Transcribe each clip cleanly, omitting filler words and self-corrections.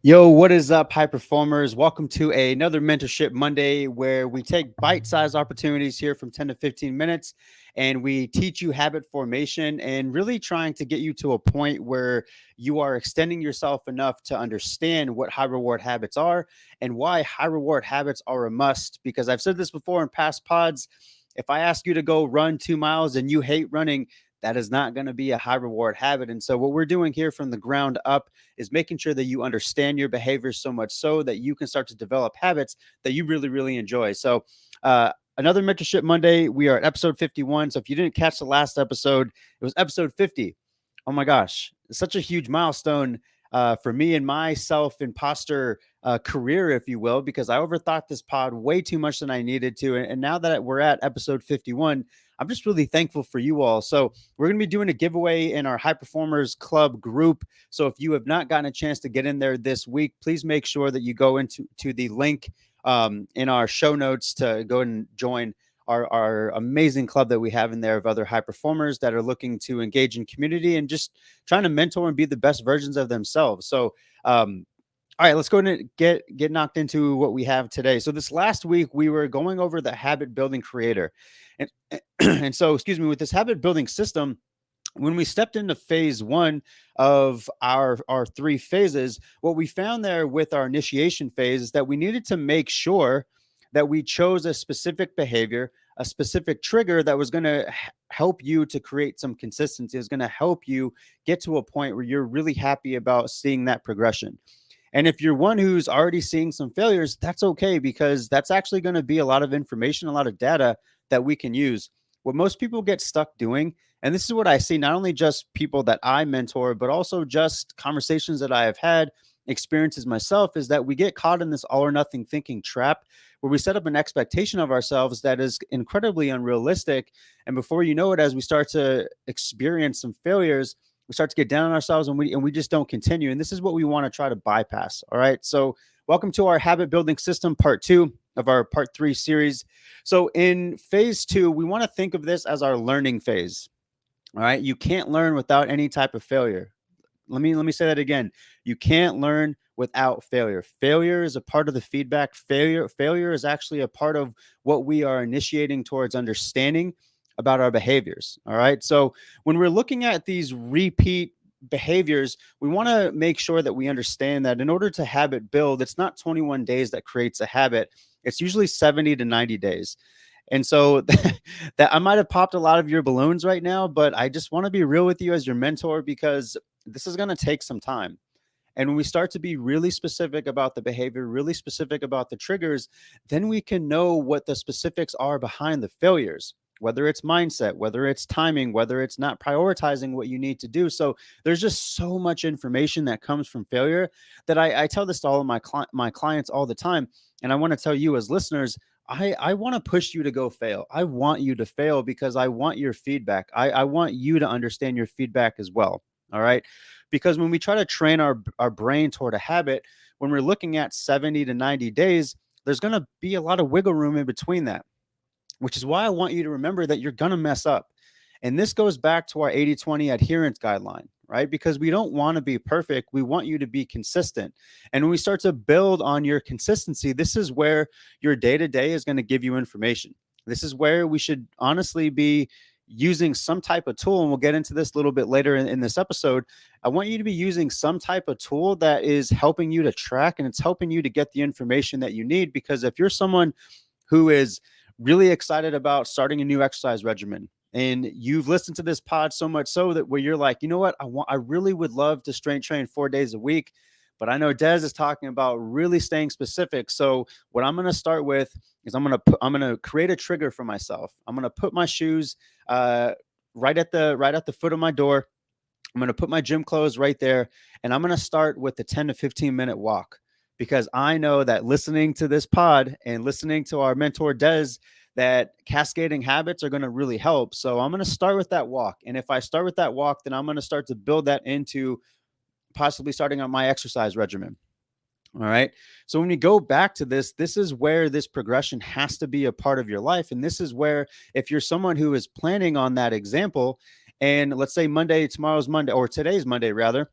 Yo, what is up, high performers? Welcome to another Mentorship Monday where we take bite sized opportunities here from 10 to 15 minutes and we teach you habit formation and really trying to get you to a point where you are extending yourself enough to understand what high reward habits are and why high reward habits are a must. Because I've said this before in past pods. If I ask you to go run 2 miles and you hate running, that is not going to be a high reward habit. And so, what we're doing here from the ground up is making sure that you understand your behaviors so much so that you can start to develop habits that you really, really enjoy. So, another Mentorship Monday. We are at episode 51. So, if you didn't catch the last episode, it was episode 50. Oh my gosh, it's such a huge milestone for me and my self imposter career, if you will, because I overthought this pod way too much than I needed to. And now that we're at episode 51, I'm just really thankful for you all. So, we're going to be doing a giveaway in our High Performers Club group. So, if you have not gotten a chance to get in there this week, please make sure that you go into the link in our show notes to go and join our amazing club that we have in there of other high performers that are looking to engage in community and just trying to mentor and be the best versions of themselves. So, all right, let's go and get knocked into what we have today. So this last week we were going over the habit building creator, and and so excuse me, with this habit building system, when we stepped into phase one of our three phases, what we found there with our initiation phase is that we needed to make sure that we chose a specific behavior, a specific trigger that was going to help you to create some consistency, is going to help you get to a point where you're really happy about seeing that progression. And if you're one who's already seeing some failures, that's okay, because that's actually going to be a lot of information, a lot of data that we can use. What most people get stuck doing, and this is what I see, not only just people that I mentor, but also just conversations that I have had, experiences myself, is that we get caught in this all or nothing thinking trap where we set up an expectation of ourselves that is incredibly unrealistic. And before you know it, as we start to experience some failures, we start to get down on ourselves and we just don't continue. And this is what we want to try to bypass. All right. So welcome to our habit building system, part two of our part three series. So in phase two, we want to think of this as our learning phase. All right. You can't learn without any type of failure. Let me say that again. You can't learn without failure. Failure is a part of the feedback. Failure is actually a part of what we are initiating towards understanding about our behaviors. All right. So when we're looking at these repeat behaviors, we want to make sure that we understand that in order to habit build, it's not 21 days that creates a habit. It's usually 70 to 90 days. And so that I might have popped a lot of your balloons right now, but I just want to be real with you as your mentor, because this is going to take some time. And when we start to be really specific about the behavior, really specific about the triggers, then we can know what the specifics are behind the failures, whether it's mindset, whether it's timing, whether it's not prioritizing what you need to do. So there's just so much information that comes from failure that I tell this to all of my clients all the time. And I want to tell you as listeners, I want to push you to go fail. I want you to fail because I want your feedback. I want you to understand your feedback as well. All right. Because when we try to train our brain toward a habit, when we're looking at 70 to 90 days, there's going to be a lot of wiggle room in between that, which is why I want you to remember that you're going to mess up. And this goes back to our 80-20 adherence guideline, right? Because we don't want to be perfect. We want you to be consistent. And when we start to build on your consistency, this is where your day to day is going to give you information. This is where we should honestly be using some type of tool. And we'll get into this a little bit later in this episode. I want you to be using some type of tool that is helping you to track and it's helping you to get the information that you need. Because if you're someone who is really excited about starting a new exercise regimen, and you've listened to this pod so much so that where you're like, you know what, I really would love to strength train 4 days a week, but I know Des is talking about really staying specific. So what I'm going to start with is I'm going to create a trigger for myself. I'm going to put my shoes right at the foot of my door. I'm going to put my gym clothes right there, and I'm going to start with the 10 to 15 minute walk, because I know that listening to this pod and listening to our mentor Des, that cascading habits are going to really help. So I'm going to start with that walk. And if I start with that walk, then I'm going to start to build that into possibly starting on my exercise regimen. All right. So when you go back to this, this is where this progression has to be a part of your life. And this is where, if you're someone who is planning on that example, and let's say tomorrow's Monday, or today's Monday rather,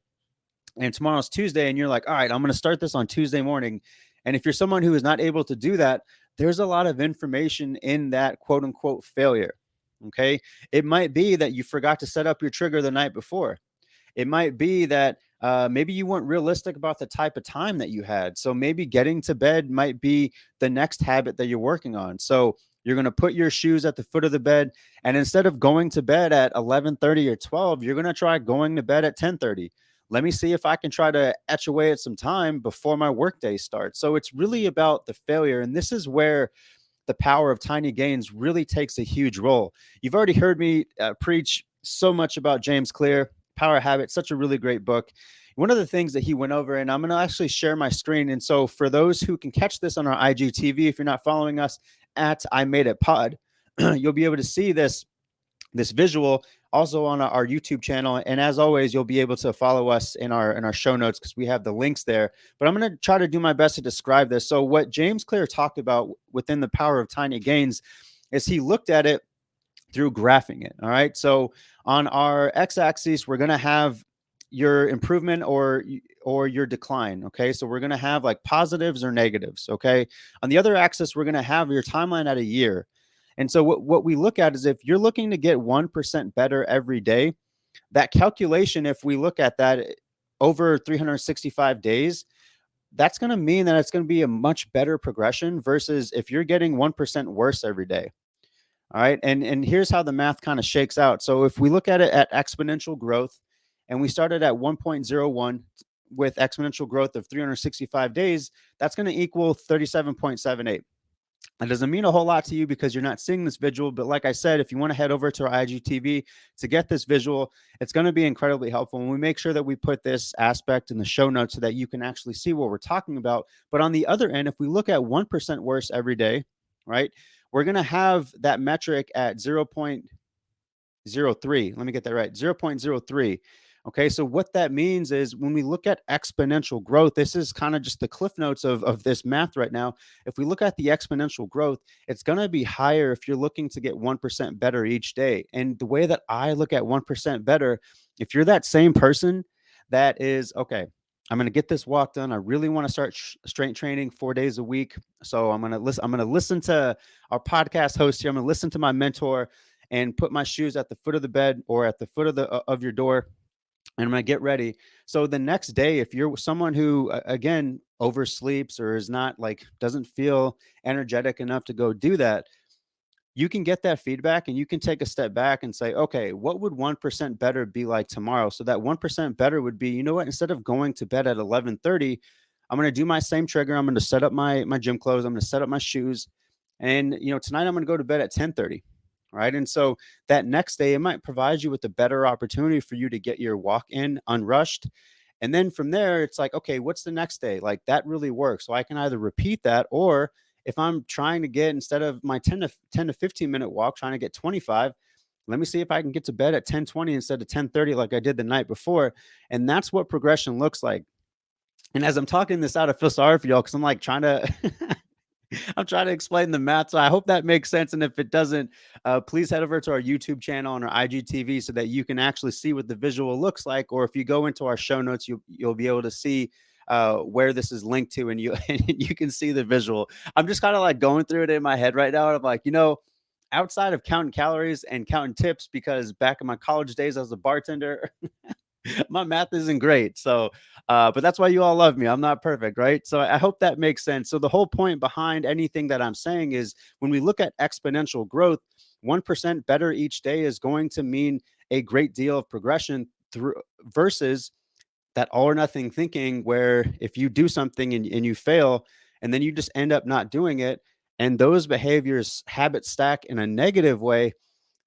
and tomorrow's Tuesday, and you're like, all right, I'm going to start this on Tuesday morning. And if you're someone who is not able to do that, there's a lot of information in that quote unquote failure. Okay. It might be that you forgot to set up your trigger the night before. It might be that maybe you weren't realistic about the type of time that you had. So maybe getting to bed might be the next habit that you're working on. So you're going to put your shoes at the foot of the bed, and instead of going to bed at 11:30 or 12, you're going to try going to bed at 10:30. Let me see if I can try to etch away at some time before my workday starts. So it's really about the failure. And this is where the power of tiny gains really takes a huge role. You've already heard me preach so much about James Clear, Power Habit, such a really great book. One of the things that he went over, and I'm going to actually share my screen. And so for those who can catch this on our IGTV, if you're not following us at I Made It Pod, you'll be able to see this visual also on our YouTube channel. And as always, you'll be able to follow us in our show notes because we have the links there. But I'm going to try to do my best to describe this. So what James Clear talked about within the power of tiny gains is he looked at it through graphing it. All right. So on our x-axis, we're going to have your improvement or your decline. Okay. So we're going to have like positives or negatives. Okay. On the other axis, we're going to have your timeline at a year. And so what we look at is if you're looking to get 1% better every day, that calculation, if we look at that over 365 days, that's going to mean that it's going to be a much better progression versus if you're getting 1% worse every day. All right. And here's how the math kind of shakes out. So if we look at it at exponential growth and we started at 1.01 with exponential growth of 365 days, that's going to equal 37.78. That doesn't mean a whole lot to you because you're not seeing this visual. But like I said, if you want to head over to our IGTV to get this visual, it's going to be incredibly helpful. And we make sure that we put this aspect in the show notes so that you can actually see what we're talking about. But on the other end, if we look at 1% worse every day, right, we're going to have that metric at 0.03. Let me get that right. 0.03. Okay. So what that means is when we look at exponential growth, this is kind of just the cliff notes of this math right now. If we look at the exponential growth, it's going to be higher if you're looking to get 1% better each day. And the way that I look at 1% better, if you're that same person that is, okay, I'm going to get this walk done. I really want to start strength training 4 days a week. So I'm going to listen. I'm going to listen to our podcast host here. I'm going to listen to my mentor and put my shoes at the foot of the bed or at the foot of your door, and I'm going to get ready. So the next day, if you're someone who, again, oversleeps or is not like, doesn't feel energetic enough to go do that, you can get that feedback and you can take a step back and say, okay, what would 1% better be like tomorrow? So that 1% better would be, you know what, instead of going to bed at 11:30, I'm going to do my same trigger. I'm going to set up my gym clothes. I'm going to set up my shoes. And, tonight I'm going to go to bed at 10:30. Right. And so that next day, it might provide you with a better opportunity for you to get your walk in unrushed. And then from there, it's like, okay, what's the next day? Like that really works. So I can either repeat that, or if I'm trying to get, instead of my 10 to 15 minute walk, trying to get 25, let me see if I can get to bed at 10:20 instead of 10:30 like I did the night before. And that's what progression looks like. And as I'm talking this out, I feel sorry for y'all because I'm like trying to I'm trying to explain the math. So I hope that makes sense. And if it doesn't, please head over to our YouTube channel and our IGTV so that you can actually see what the visual looks like. Or if you go into our show notes, you'll be able to see where this is linked to, and you can see the visual. I'm just kind of like going through it in my head right now. And I'm like, outside of counting calories and counting tips, because back in my college days, I was a bartender. My math isn't great. So, but that's why you all love me. I'm not perfect, right? So I hope that makes sense. So the whole point behind anything that I'm saying is when we look at exponential growth, 1% better each day is going to mean a great deal of progression through versus that all or nothing thinking where if you do something and you fail and then you just end up not doing it and those behaviors habit stack in a negative way,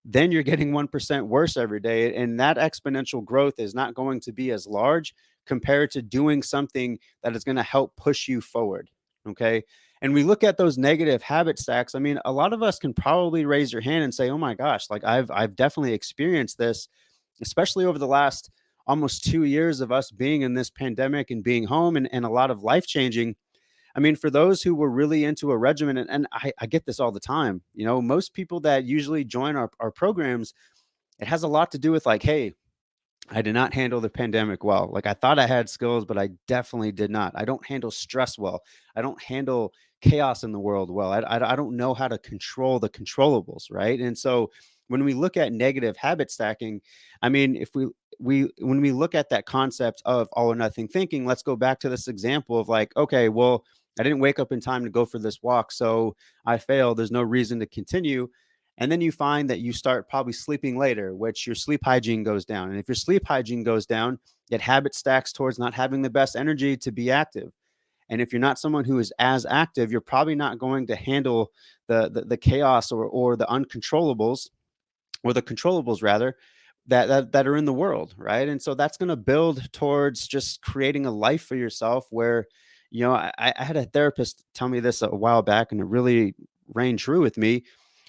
then you're getting 1% worse every day. And that exponential growth is not going to be as large compared to doing something that is going to help push you forward. Okay. And we look at those negative habit stacks. I mean, a lot of us can probably raise your hand and say, oh my gosh, like I've definitely experienced this, especially over the last almost 2 years of us being in this pandemic and being home and a lot of life changing. I mean, for those who were really into a regimen, and I get this all the time, most people that usually join our programs, it has a lot to do with like, hey, I did not handle the pandemic well. Like I thought I had skills, but I definitely did not. I don't handle stress well. I don't handle chaos in the world well. I don't know how to control the controllables, right? And so when we look at negative habit stacking, I mean, if we when we look at that concept of all or nothing thinking, let's go back to this example of like, okay, well, I didn't wake up in time to go for this walk, so I failed. There's no reason to continue. And then you find that you start probably sleeping later, which your sleep hygiene goes down. And if your sleep hygiene goes down, it habit stacks towards not having the best energy to be active. And if you're not someone who is as active, you're probably not going to handle the chaos or the uncontrollables, or the controllables rather, that are in the world, right? And so that's going to build towards just creating a life for yourself where, I had a therapist tell me this a while back, and it really rang true with me.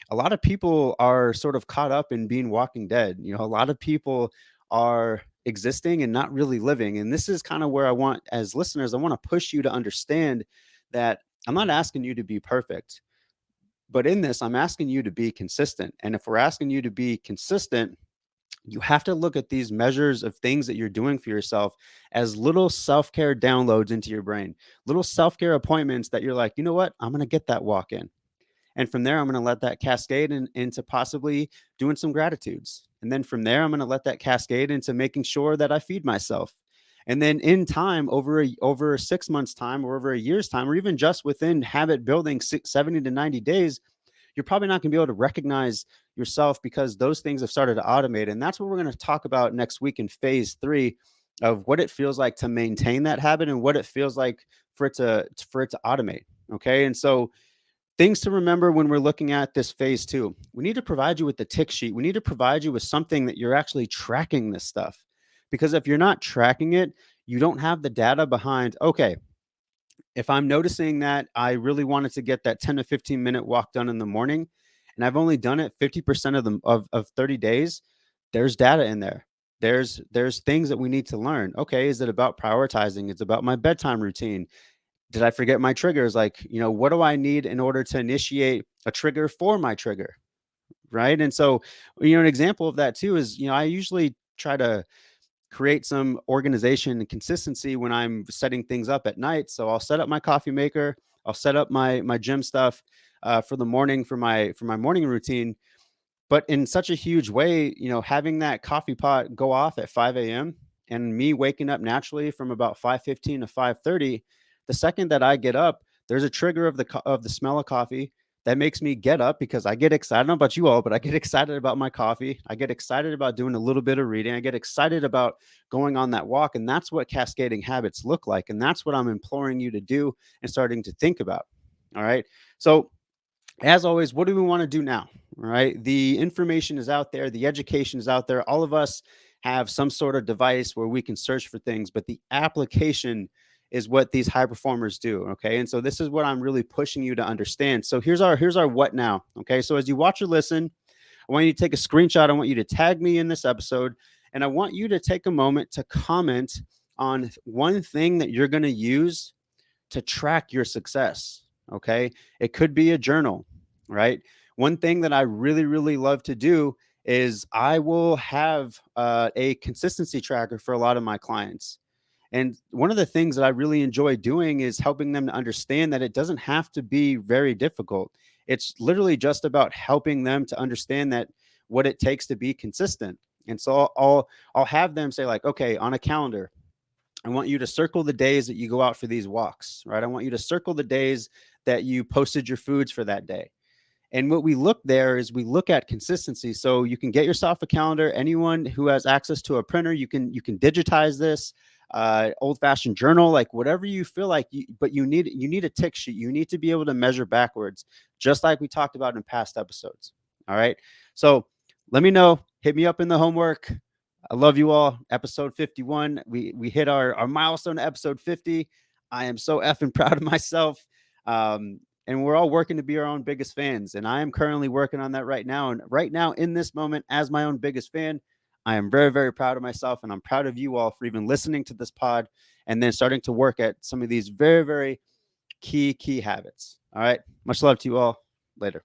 A lot of people are sort of caught up in being walking dead. A lot of people are existing and not really living. And this is kind of where I want, as listeners, I want to push you to understand that I'm not asking you to be perfect, but in this, I'm asking you to be consistent. And if we're asking you to be consistent, you have to look at these measures of things that you're doing for yourself as little self care downloads into your brain, little self care appointments that you're like, you know what, I'm going to get that walk in. And from there, I'm going to let that cascade into possibly doing some gratitudes. And then from there, I'm going to let that cascade into making sure that I feed myself. And then in time, over 6 months time, or over a year's time, or even just within habit building 70 to 90 days, you're probably not going to be able to recognize yourself because those things have started to automate. And that's what we're going to talk about next week in phase 3 of what it feels like to maintain that habit and what it feels like for it to automate. Okay. And so things to remember when we're looking at this phase 2, we need to provide you with the tick sheet. We need to provide you with something that you're actually tracking this stuff. Because if you're not tracking it, you don't have the data behind, okay, if I'm noticing that I really wanted to get that 10 to 15-minute walk done in the morning, and I've only done it 50% of 30 days, there's data in there. There's things that we need to learn. Okay, is it about prioritizing? It's about my bedtime routine. Did I forget my triggers? Like, what do I need in order to initiate a trigger for my trigger? Right. And so, an example of that too is, I usually try to create some organization and consistency when I'm setting things up at night. So I'll set up my coffee maker. I'll set up my gym stuff for the morning for my morning routine, but in such a huge way, having that coffee pot go off at 5 a.m. and me waking up naturally from about 5:15 to 5:30, the second that I get up, there's a trigger of the smell of coffee that makes me get up because I get excited. I don't know about you all, but I get excited about my coffee. I get excited about doing a little bit of reading. I get excited about going on that walk. And that's what cascading habits look like. And that's what I'm imploring you to do and starting to think about. All right. So as always, what do we want to do now? All right. The information is out there, the education is out there. All of us have some sort of device where we can search for things, but the application is what these high performers do. Okay. And so this is what I'm really pushing you to understand. So here's our what now. Okay. So as you watch or listen, I want you to take a screenshot. I want you to tag me in this episode. And I want you to take a moment to comment on one thing that you're going to use to track your success. Okay. It could be a journal, right? One thing that I really, really love to do is I will have a consistency tracker for a lot of my clients. And one of the things that I really enjoy doing is helping them to understand that it doesn't have to be very difficult. It's literally just about helping them to understand that what it takes to be consistent. And so I'll have them say like, okay, on a calendar, I want you to circle the days that you go out for these walks, right? I want you to circle the days that you posted your foods for that day. And what we look there is we look at consistency. So you can get yourself a calendar. Anyone who has access to a printer, you can digitize this, old-fashioned journal, like whatever you feel like. But you need a tick sheet. You need to be able to measure backwards, just like we talked about in past episodes. All right. So let me know. Hit me up in the homework. I love you all. Episode 51. We hit our milestone, episode 50. I am so effing proud of myself. And we're all working to be our own biggest fans. And I am currently working on that right now. And right now, in this moment, as my own biggest fan, I am very, very proud of myself. And I'm proud of you all for even listening to this pod and then starting to work at some of these very, very key habits. All right. Much love to you all. Later.